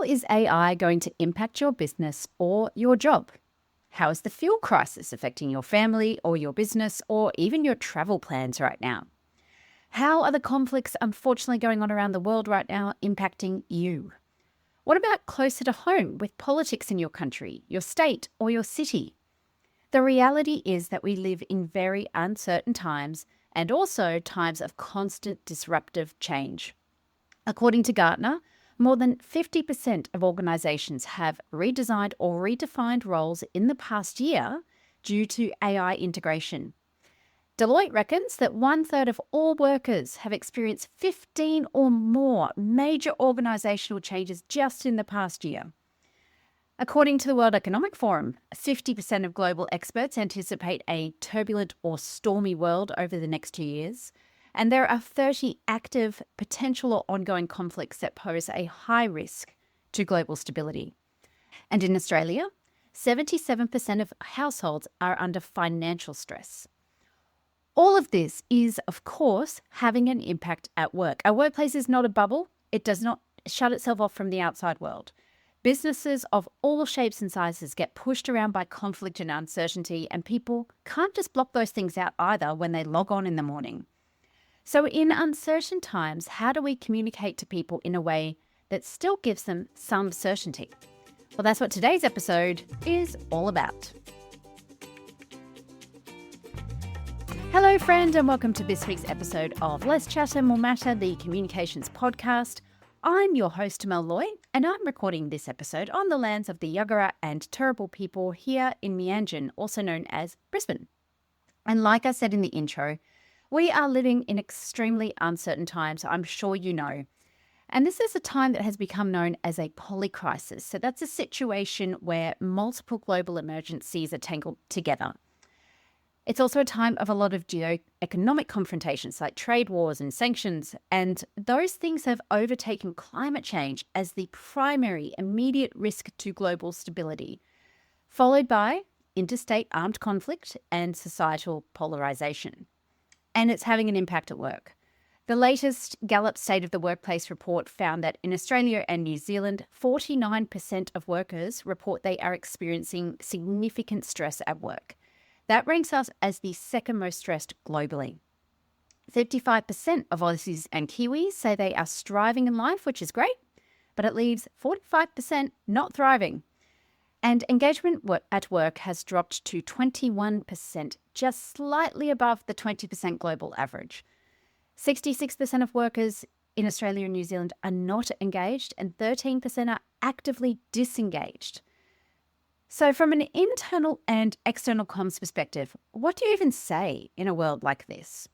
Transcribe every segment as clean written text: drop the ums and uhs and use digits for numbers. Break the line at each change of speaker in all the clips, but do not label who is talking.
How is AI going to impact your business or your job? How is the fuel crisis affecting your family or your business or even your travel plans right now? How are the conflicts unfortunately going on around the world right now impacting you? What about closer to home with politics in your country, your state, or your city? The reality is that we live in very uncertain times and also times of constant disruptive change. According to Gartner, more than 50% of organizations have redesigned or redefined roles in the past year due to AI integration. Deloitte reckons that 1/3 of all workers have experienced 15 or more major organizational changes just in the past year. According to the World Economic Forum, 50% of global experts anticipate a turbulent or stormy world over the next 2 years, and there are 30 active, potential or ongoing conflicts that pose a high risk to global stability. And in Australia, 77% of households are under financial stress. All of this is, of course, having an impact at work. Our workplace is not a bubble. It does not shut itself off from the outside world. Businesses of all shapes and sizes get pushed around by conflict and uncertainty, and people can't just block those things out either when they log on in the morning. So in uncertain times, how do we communicate to people in a way that still gives them some certainty? Well, that's what today's episode is all about. Hello, friend, and welcome to this week's episode of Less Chatter, More Matter, the Communications Podcast. I'm your host, Mel Loy, and I'm recording this episode on the lands of the Yagara and Turrbal people here in Meanjin, also known as Brisbane. And like I said in the intro, we are living in extremely uncertain times, I'm sure you know. And this is a time that has become known as a polycrisis. So that's a situation where multiple global emergencies are tangled together. It's also a time of a lot of geo-economic confrontations like trade wars and sanctions, and those things have overtaken climate change as the primary immediate risk to global stability, followed by interstate armed conflict and societal polarization. And it's having an impact at work. The latest Gallup State of the Workplace report found that in Australia and New Zealand, 49% of workers report they are experiencing significant stress at work. That ranks us as the second most stressed globally. 55% of Aussies and Kiwis say they are striving in life, which is great, but it leaves 45% not thriving. And engagement at work has dropped to 21%, just slightly above the 20% global average. 66% of workers in Australia and New Zealand are not engaged, and 13% are actively disengaged. So from an internal and external comms perspective, what do you even say in a world like this?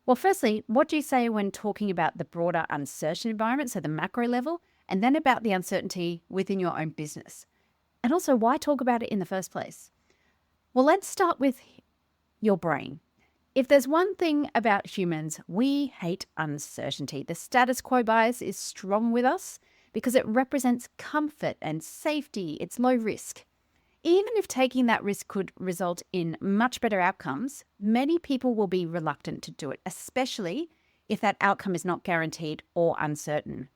Well, firstly, what do you say when talking about the broader uncertain environment, so the macro level, and then about the uncertainty within your own business? And also, why talk about it in the first place? Well, let's start with your brain. If there's one thing about humans, we hate uncertainty. The status quo bias is strong with us because it represents comfort and safety. It's low risk. Even if taking that risk could result in much better outcomes, many people will be reluctant to do it, especially if that outcome is not guaranteed or uncertain.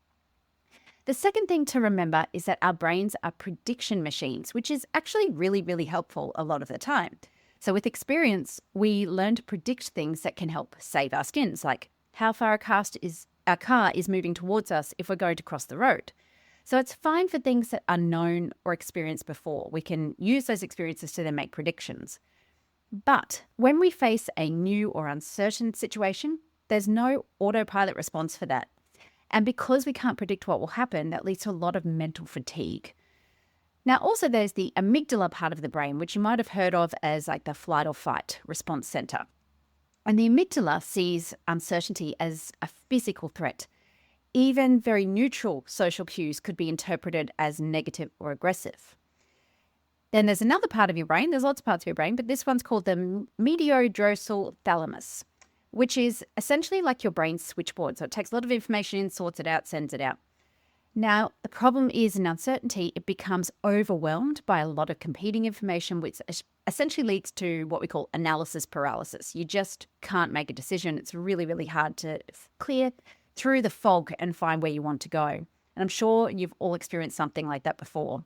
The second thing to remember is that our brains are prediction machines, which is actually really, really helpful a lot of the time. So with experience, we learn to predict things that can help save our skins, like how far our car is moving towards us if we're going to cross the road. So it's fine for things that are known or experienced before. We can use those experiences to then make predictions. But when we face a new or uncertain situation, there's no autopilot response for that. And because we can't predict what will happen, that leads to a lot of mental fatigue. Now, also there's the amygdala part of the brain, which you might have heard of as like the flight or fight response center. And the amygdala sees uncertainty as a physical threat. Even very neutral social cues could be interpreted as negative or aggressive. Then there's another part of your brain, there's lots of parts of your brain, but this one's called the mediodrosal thalamus, which is essentially like your brain's switchboard. So it takes a lot of information in, sorts it out, sends it out. Now, the problem is in uncertainty, it becomes overwhelmed by a lot of competing information, which essentially leads to what we call analysis paralysis. You just can't make a decision. It's really, really hard to clear through the fog and find where you want to go. And I'm sure you've all experienced something like that before.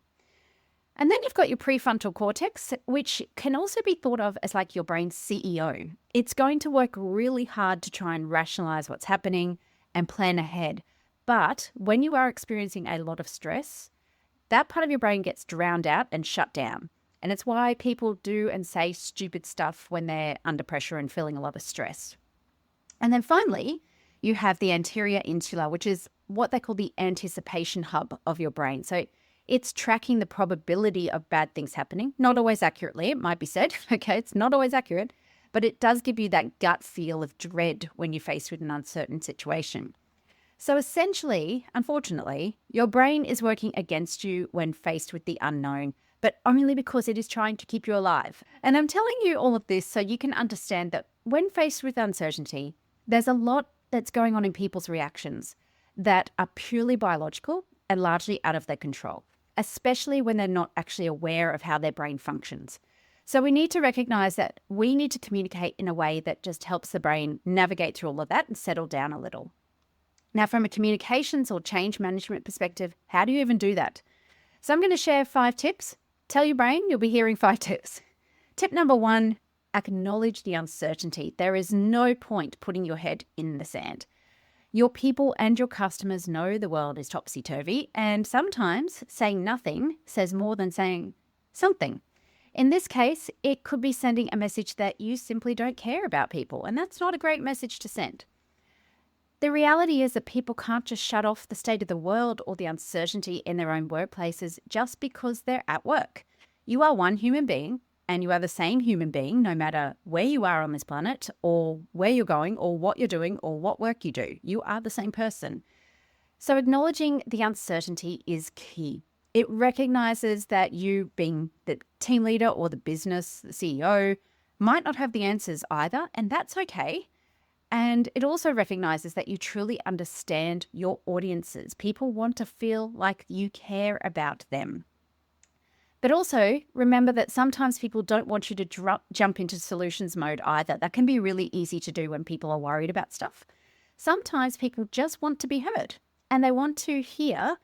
And then you've got your prefrontal cortex, which can also be thought of as like your brain's CEO. It's going to work really hard to try and rationalize what's happening and plan ahead. But when you are experiencing a lot of stress, that part of your brain gets drowned out and shut down. And it's why people do and say stupid stuff when they're under pressure and feeling a lot of stress. And then finally, you have the anterior insula, which is what they call the anticipation hub of your brain. So it's tracking the probability of bad things happening. Not always accurately, it might be said. Okay, it's not always accurate, but it does give you that gut feel of dread when you're faced with an uncertain situation. So essentially, unfortunately, your brain is working against you when faced with the unknown, but only because it is trying to keep you alive. And I'm telling you all of this so you can understand that when faced with uncertainty, there's a lot that's going on in people's reactions that are purely biological and largely out of their control, especially when they're not actually aware of how their brain functions. So we need to recognize that we need to communicate in a way that just helps the brain navigate through all of that and settle down a little. Now, from a communications or change management perspective, how do you even do that? So I'm going to share 5 tips. Tell your brain you'll be hearing 5 tips. Tip number 1, acknowledge the uncertainty. There is no point putting your head in the sand. Your people and your customers know the world is topsy-turvy, and sometimes saying nothing says more than saying something. In this case, it could be sending a message that you simply don't care about people, and that's not a great message to send. The reality is that people can't just shut off the state of the world or the uncertainty in their own workplaces just because they're at work. You are one human being, and you are the same human being no matter where you are on this planet or where you're going or what you're doing or what work you do. You are the same person. So acknowledging the uncertainty is key. It recognizes that you, being the team leader or the business, the CEO, might not have the answers either, and that's okay. And it also recognizes that you truly understand your audiences. People want to feel like you care about them. But also remember that sometimes people don't want you to jump into solutions mode either. That can be really easy to do when people are worried about stuff. Sometimes people just want to be heard, and they want to hear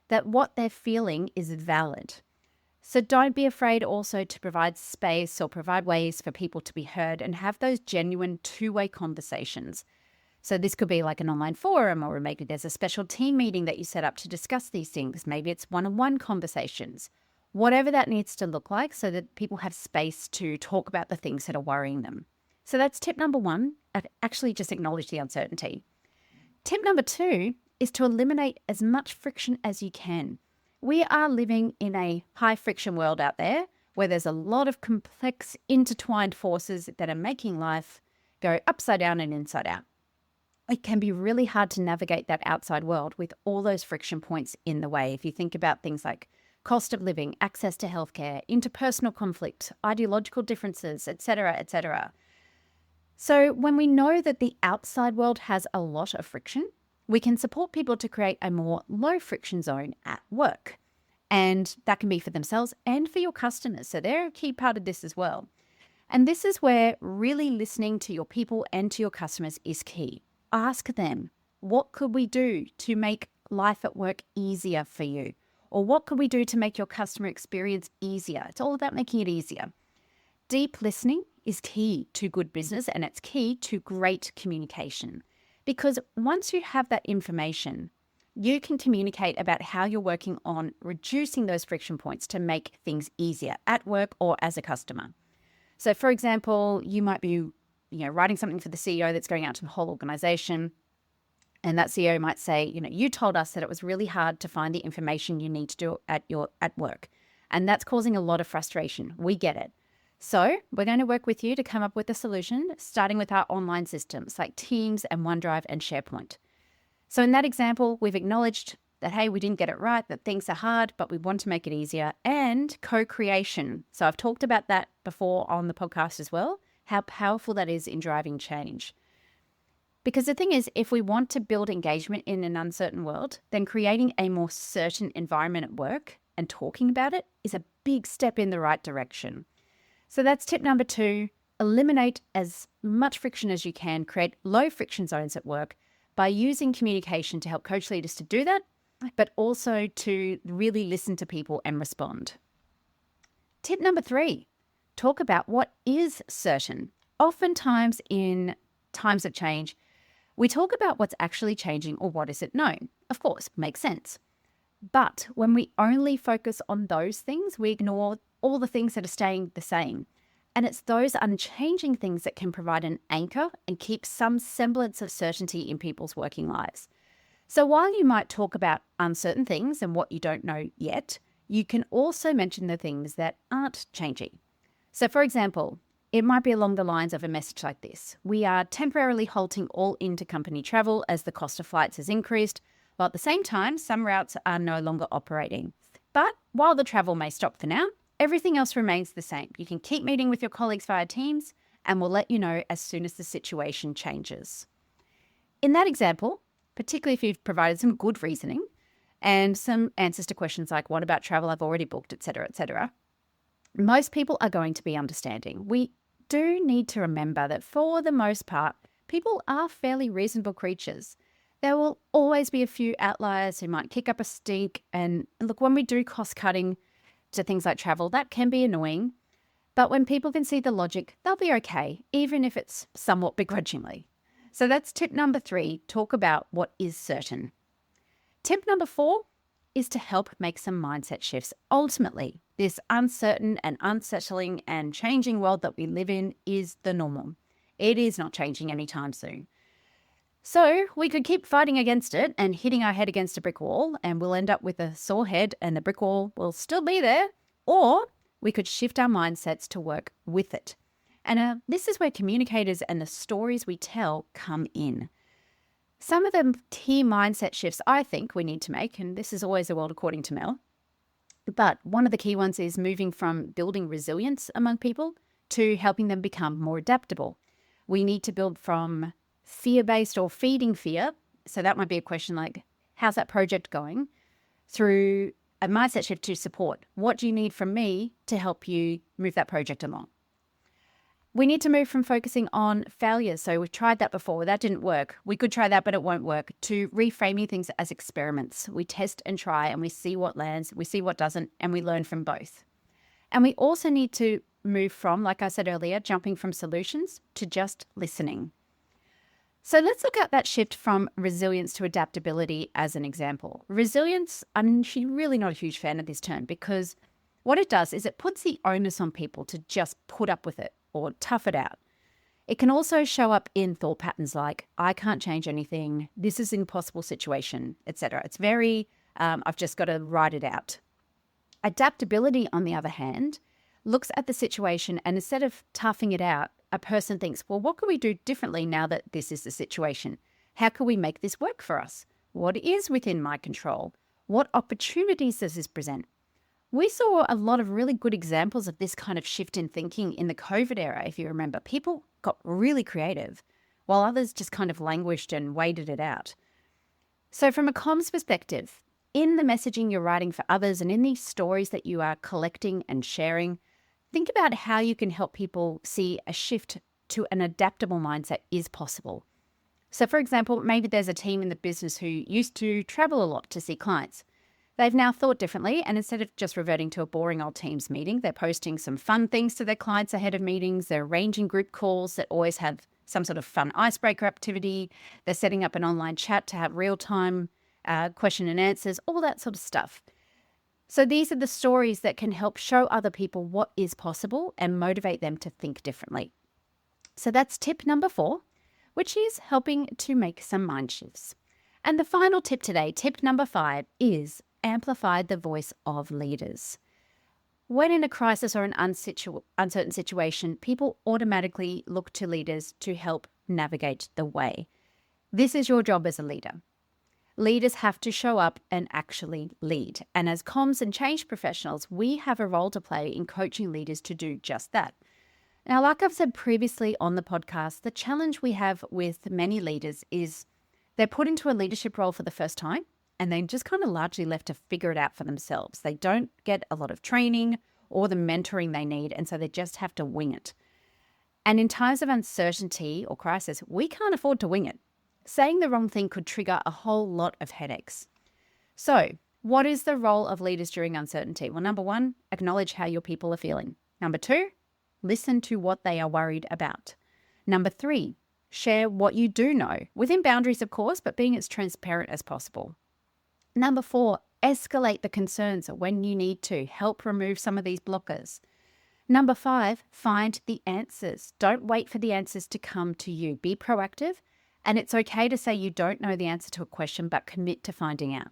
that what they're feeling is valid. So don't be afraid also to provide space or provide ways for people to be heard and have those genuine two-way conversations. So this could be like an online forum, or maybe there's a special team meeting that you set up to discuss these things. Maybe it's one-on-one conversations, whatever that needs to look like so that people have space to talk about the things that are worrying them. So that's tip number 1, actually just acknowledge the uncertainty. Tip number 2 is to eliminate as much friction as you can. We are living in a high friction world out there where there's a lot of complex intertwined forces that are making life go upside down and inside out. It can be really hard to navigate that outside world with all those friction points in the way. If you think about things like cost of living, access to healthcare, interpersonal conflict, ideological differences, etc., etc. So when we know that the outside world has a lot of friction, we can support people to create a more low friction zone at work. And that can be for themselves and for your customers. So they're a key part of this as well. And this is where really listening to your people and to your customers is key. Ask them, what could we do to make life at work easier for you? Or what could we do to make your customer experience easier? It's all about making it easier. Deep listening is key to good business, and it's key to great communication. Because once you have that information, you can communicate about how you're working on reducing those friction points to make things easier at work or as a customer. So for example, you might be writing something for the CEO that's going out to the whole organization. And that CEO might say, you told us that it was really hard to find the information you need to do at work. And that's causing a lot of frustration. We get it. So we're going to work with you to come up with a solution, starting with our online systems like Teams and OneDrive and SharePoint. So in that example, we've acknowledged that, hey, we didn't get it right, that things are hard, but we want to make it easier, and co-creation. So I've talked about that before on the podcast as well, how powerful that is in driving change. Because the thing is, if we want to build engagement in an uncertain world, then creating a more certain environment at work and talking about it is a big step in the right direction. So that's tip number 2, eliminate as much friction as you can, create low friction zones at work by using communication to help coach leaders to do that but also to really listen to people and respond. Tip number 3, talk about what is certain. Oftentimes in times of change, we talk about what's actually changing or what isn't known. Of course, makes sense. But when we only focus on those things, we ignore all the things that are staying the same. And it's those unchanging things that can provide an anchor and keep some semblance of certainty in people's working lives. So while you might talk about uncertain things and what you don't know yet, you can also mention the things that aren't changing. So for example, it might be along the lines of a message like this. We are temporarily halting all intercompany travel as the cost of flights has increased, while at the same time, some routes are no longer operating. But while the travel may stop for now, everything else remains the same. You can keep meeting with your colleagues via Teams, and we'll let you know as soon as the situation changes. In that example, particularly if you've provided some good reasoning and some answers to questions like, what about travel I've already booked, etc., most people are going to be understanding. We do need to remember that for the most part, people are fairly reasonable creatures. There will always be a few outliers who might kick up a stink. And look, when we do cost cutting to things like travel, that can be annoying. But when people can see the logic, they'll be okay, even if it's somewhat begrudgingly. So that's tip number 3, talk about what is certain. Tip number 4 is to help make some mindset shifts. Ultimately, this uncertain and unsettling and changing world that we live in is the normal. It is not changing anytime soon. So we could keep fighting against it and hitting our head against a brick wall, and we'll end up with a sore head and the brick wall will still be there. Or we could shift our mindsets to work with it. And this is where communicators and the stories we tell come in. Some of the key mindset shifts I think we need to make, and this is always a world according to Mel, but one of the key ones is moving from building resilience among people to helping them become more adaptable. We need to build from fear-based or feeding fear. So that might be a question like, how's that project going? Through a mindset shift to support. What do you need from me to help you move that project along? We need to move from focusing on failures. So we've tried that before. That didn't work. We could try that, but it won't work. To reframing things as experiments. We test and try and we see what lands, we see what doesn't, and we learn from both. And we also need to move from, like I said earlier, jumping from solutions to just listening. So let's look at that shift from resilience to adaptability as an example. Resilience, I'm actually really not a huge fan of this term because what it does is it puts the onus on people to just put up with it or tough it out. It can also show up in thought patterns like, I can't change anything, this is an impossible situation, etc. It's very, I've just got to ride it out. Adaptability, on the other hand, looks at the situation and instead of toughing it out, a person thinks, well, what can we do differently now that this is the situation? How can we make this work for us? What is within my control? What opportunities does this present? We saw a lot of really good examples of this kind of shift in thinking in the COVID era, if you remember. People got really creative, while others just kind of languished and waited it out. So from a comms perspective, in the messaging you're writing for others and in these stories that you are collecting and sharing, think about how you can help people see a shift to an adaptable mindset is possible. So for example, maybe there's a team in the business who used to travel a lot to see clients. They've now thought differently, and instead of just reverting to a boring old Teams meeting, they're posting some fun things to their clients ahead of meetings. They're arranging group calls that always have some sort of fun icebreaker activity. They're setting up an online chat to have real-time question and answers, all that sort of stuff. So these are the stories that can help show other people what is possible and motivate them to think differently. So that's tip number 4, which is helping to make some mind shifts. And the final tip today, tip number 5, is amplify the voice of leaders. When in a crisis or an uncertain situation, people automatically look to leaders to help navigate the way. This is your job as a leader. Leaders have to show up and actually lead. And as comms and change professionals, we have a role to play in coaching leaders to do just that. Now, like I've said previously on the podcast, the challenge we have with many leaders is they're put into a leadership role for the first time and they just kind of largely left to figure it out for themselves. They don't get a lot of training or the mentoring they need, and so they just have to wing it. And in times of uncertainty or crisis, we can't afford to wing it. Saying the wrong thing could trigger a whole lot of headaches. So, what is the role of leaders during uncertainty? Well, number one, acknowledge how your people are feeling. Number two, listen to what they are worried about. Number three, share what you do know, within boundaries, of course, but being as transparent as possible. Number four, escalate the concerns when you need to. Help remove some of these blockers. Number five, find the answers. Don't wait for the answers to come to you. Be proactive, and it's okay to say you don't know the answer to a question, but commit to finding out.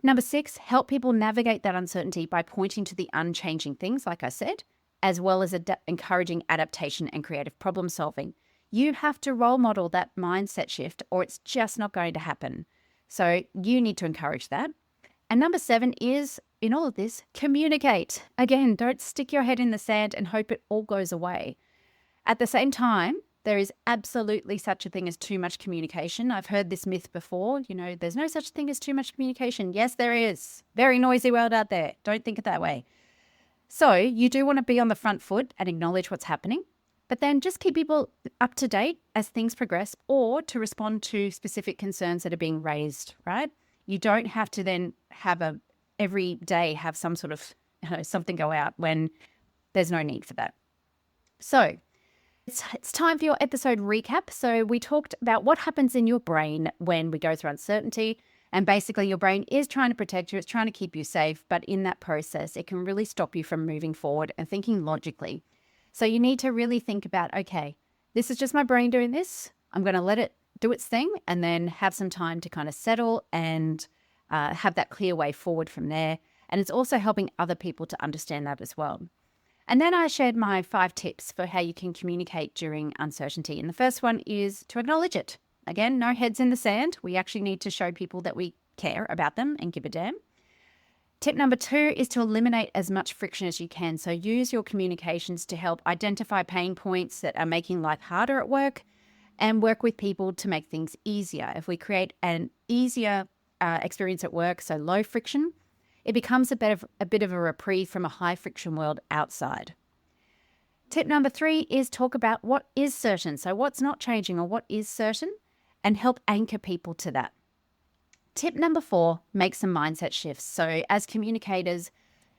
Number six, help people navigate that uncertainty by pointing to the unchanging things, like I said, as well as encouraging adaptation and creative problem solving. You have to role model that mindset shift, or it's just not going to happen. So you need to encourage that. And number seven is, in all of this, communicate. Again, don't stick your head in the sand and hope it all goes away. At the same time, there is absolutely such a thing as too much communication. I've heard this myth before, there's no such thing as too much communication. Yes, there is. Very noisy world out there. Don't think it that way. So you do want to be on the front foot and acknowledge what's happening, but then just keep people up to date as things progress, or to respond to specific concerns that are being raised, right? You don't have to then every day have some sort of something go out when there's no need for that. So it's time for your episode recap. So we talked about what happens in your brain when we go through uncertainty. And basically your brain is trying to protect you. It's trying to keep you safe. But in that process, it can really stop you from moving forward and thinking logically. So you need to really think about, okay, this is just my brain doing this. I'm going to let it do its thing and then have some time to kind of settle and have that clear way forward from there. And it's also helping other people to understand that as well. And then I shared my 5 tips for how you can communicate during uncertainty. And the first one is to acknowledge it. Again, no heads in the sand. We actually need to show people that we care about them and give a damn. Tip number 2 is to eliminate as much friction as you can. So use your communications to help identify pain points that are making life harder at work and work with people to make things easier. If we create an easier experience at work, so low friction, it becomes a bit of a reprieve from a high friction world outside. Tip number 3 is talk about what is certain. So what's not changing or what is certain, and help anchor people to that. Tip number 4, make some mindset shifts. So as communicators,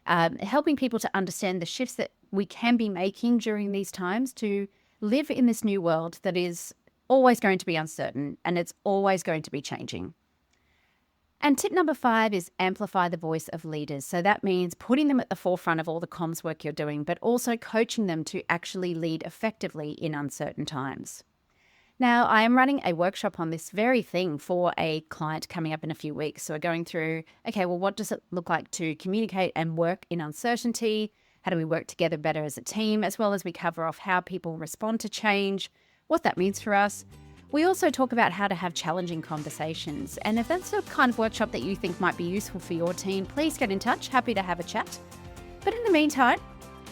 helping people to understand the shifts that we can be making during these times to live in this new world that is always going to be uncertain and it's always going to be changing. And tip number 5 is amplify the voice of leaders. So that means putting them at the forefront of all the comms work you're doing, but also coaching them to actually lead effectively in uncertain times. Now, I am running a workshop on this very thing for a client coming up in a few weeks. So we're going through, okay, well, what does it look like to communicate and work in uncertainty? How do we work together better as a team, as well as we cover off how people respond to change, what that means for us. We also talk about how to have challenging conversations. And if that's the kind of workshop that you think might be useful for your team, please get in touch. Happy to have a chat. But in the meantime,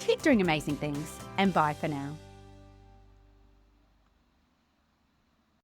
keep doing amazing things, and bye for now.